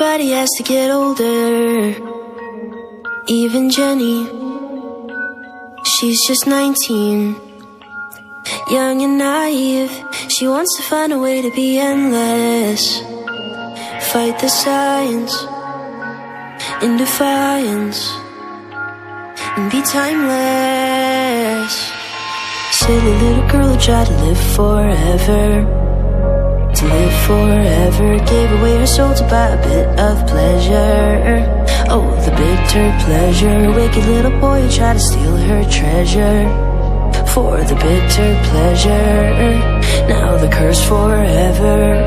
Everybody has to get older. Even Jenny, she's just 19. Young and naive, she wants to find a way to be endless. Fight the science in defiance and be timeless. Silly little girl who tried to live forever. To live forever, gave away her soul to buy a bit of pleasure. Oh, the bitter pleasure. Wicked little boy who tried to steal her treasure. For the bitter pleasure. Now the curse forever.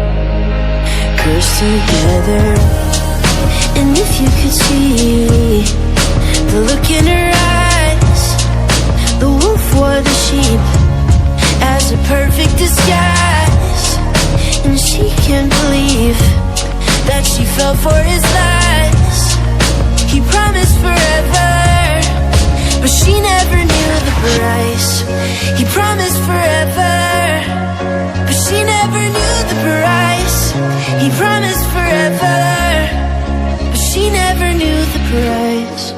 Cursed together. And if you could see the look in her eyes, the wolf wore the sheep as a perfect disguise. And she can't believe that she fell for his lies. He promised forever, but she never knew the price. He promised forever, but she never knew the price. He promised forever, but she never knew the price.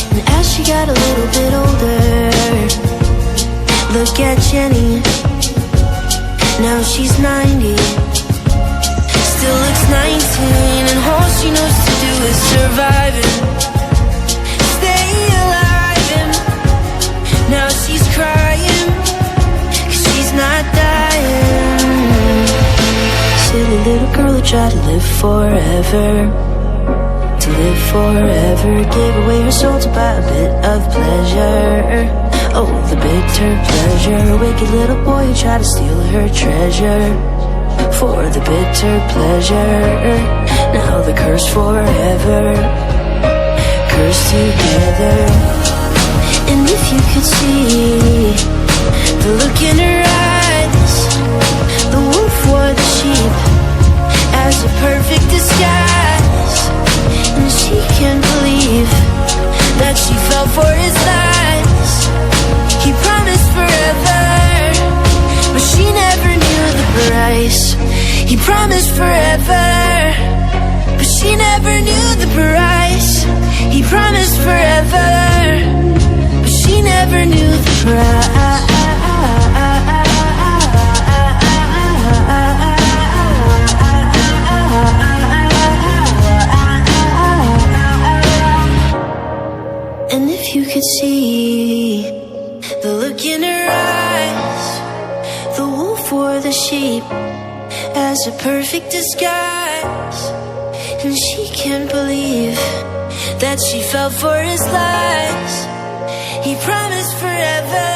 And as she got a little bit older, look at Jenny. Now she's 90, still looks 19, and all she knows to do is survive and stay alive. And now she's crying, 'cause she's not dying. Silly little girl who tried to live forever. To live forever, gave away her soul to buy a bit of pleasure. Oh, the bitter pleasure. Wicked little boy who tried to steal her treasure. For the bitter pleasure. Now the curse forever. Cursed together. And if you could see the look in her eyes, the wolf wore the sheep as a perfect disguise. And she can't believe that she fell for his lies. He promised forever, but she never knew the price. He promised forever, but she never knew the price. He promised forever, but she never knew the price. And if you could see the look in her eyes, the wolf wore the sheep as a perfect disguise. And she can't believe that she fell for his lies. He promised forever,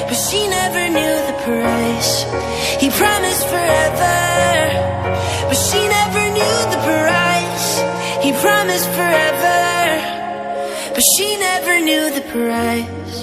but she never knew the price. He promised forever, but she never knew the price. He promised forever, but she never knew the price.